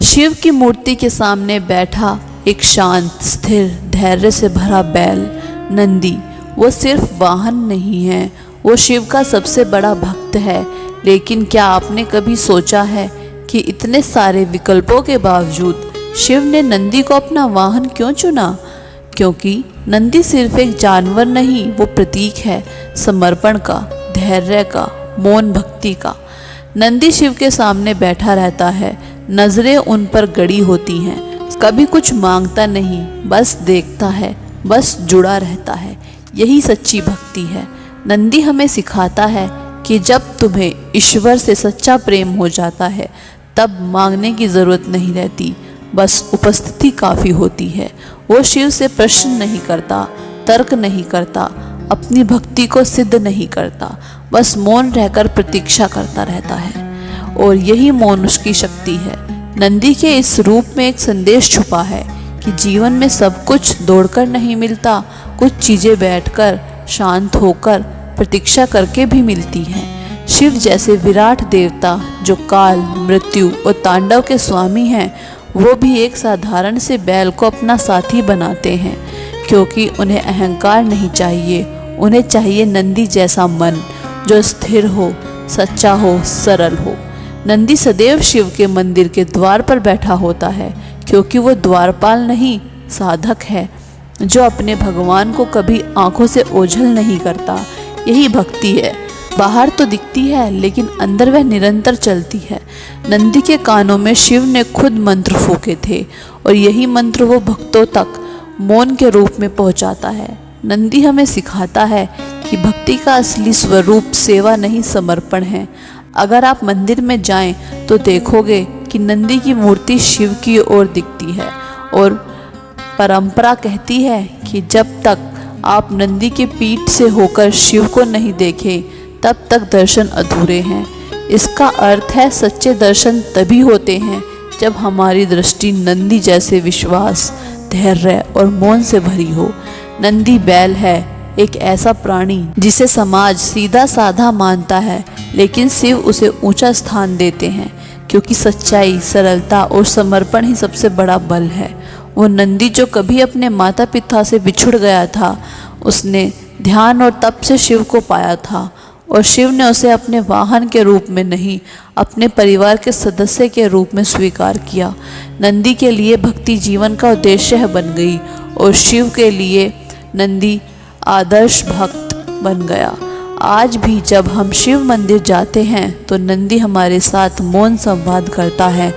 शिव की मूर्ति के सामने बैठा एक शांत, स्थिर, धैर्य से भरा बैल नंदी, वो सिर्फ वाहन नहीं है, वो शिव का सबसे बड़ा भक्त है। लेकिन क्या आपने कभी सोचा है कि इतने सारे विकल्पों के बावजूद शिव ने नंदी को अपना वाहन क्यों चुना? क्योंकि नंदी सिर्फ एक जानवर नहीं, वो प्रतीक है समर्पण का, धैर्य का, मौन भक्ति का। नंदी शिव के सामने बैठा रहता है, नजरें उन पर गड़ी होती हैं, कभी कुछ मांगता नहीं, बस देखता है, बस जुड़ा रहता है। यही सच्ची भक्ति है। नंदी हमें सिखाता है कि जब तुम्हें ईश्वर से सच्चा प्रेम हो जाता है तब मांगने की ज़रूरत नहीं रहती, बस उपस्थिति काफ़ी होती है। वो शिव से प्रश्न नहीं करता, तर्क नहीं करता, अपनी भक्ति को सिद्ध नहीं करता, बस मौन रहकर प्रतीक्षा करता रहता है। और यही मौन उसकी शक्ति है। नंदी के इस रूप में एक संदेश छुपा है कि जीवन में सब कुछ दौड़कर नहीं मिलता, कुछ चीज़ें बैठकर, शांत होकर, प्रतीक्षा करके भी मिलती हैं। शिव जैसे विराट देवता जो काल, मृत्यु और तांडव के स्वामी हैं, वो भी एक साधारण से बैल को अपना साथी बनाते हैं, क्योंकि उन्हें अहंकार नहीं चाहिए, उन्हें चाहिए नंदी जैसा मन जो स्थिर हो, सच्चा हो, सरल हो। नंदी सदैव शिव के मंदिर के द्वार पर बैठा होता है, क्योंकि वो द्वारपाल नहीं, साधक है, जो अपने भगवान को कभी आंखों से ओझल नहीं करता। यही भक्ति है। बाहर तो दिखती है, लेकिन अंदर वह निरंतर चलती है। नंदी के कानों में शिव ने खुद मंत्र फूके थे, और यही मंत्र वो भक्तों तक मौन के रूप में पहुंचाता है। नंदी हमें सिखाता है कि भक्ति का असली स्वरूप सेवा नहीं, समर्पण है। अगर आप मंदिर में जाएं तो देखोगे कि नंदी की मूर्ति शिव की ओर दिखती है, और परंपरा कहती है कि जब तक आप नंदी के पीठ से होकर शिव को नहीं देखें तब तक दर्शन अधूरे हैं। इसका अर्थ है सच्चे दर्शन तभी होते हैं जब हमारी दृष्टि नंदी जैसे विश्वास, धैर्य और मौन से भरी हो। नंदी बैल है, एक ऐसा प्राणी जिसे समाज सीधा साधा मानता है, लेकिन शिव उसे ऊंचा स्थान देते हैं, क्योंकि सच्चाई, सरलता और समर्पण ही सबसे बड़ा बल है। वो नंदी जो कभी अपने माता पिता से बिछुड़ गया था, उसने ध्यान और तप से शिव को पाया था, और शिव ने उसे अपने वाहन के रूप में नहीं, अपने परिवार के सदस्य के रूप में स्वीकार किया। नंदी के लिए भक्ति जीवन का उद्देश्य बन गई, और शिव के लिए नंदी आदर्श भक्त बन गया। आज भी जब हम शिव मंदिर जाते हैं तो नंदी हमारे साथ मौन संवाद करता है,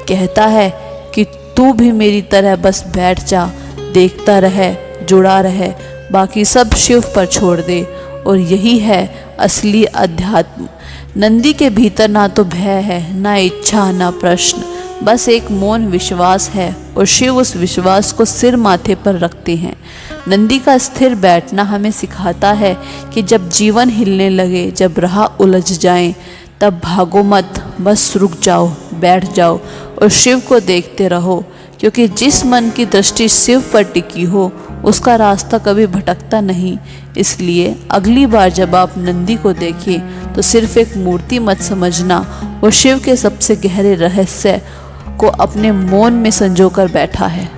कहता है कि तू भी मेरी तरह बस बैठ जा, देखता रहे, जुड़ा रहे, बाकी सब शिव पर छोड़ दे। और यही है असली अध्यात्म। नंदी के भीतर ना तो भय है, ना इच्छा, ना प्रश्न, बस एक मौन विश्वास है, और शिव उस विश्वास को सिर माथे पर रखते हैं। नंदी का स्थिर बैठना हमें सिखाता है कि जब जीवन हिलने लगे, जब राह उलझ जाए, तब भागो मत, बस रुक जाओ, बैठ जाओ और शिव को देखते रहो, क्योंकि जिस मन की दृष्टि शिव पर टिकी हो उसका रास्ता कभी भटकता नहीं। इसलिए अगली बार जब आप नंदी को देखें तो सिर्फ एक मूर्ति मत समझना, वो शिव के सबसे गहरे रहस्य को अपने मौन में संजोकर बैठा है।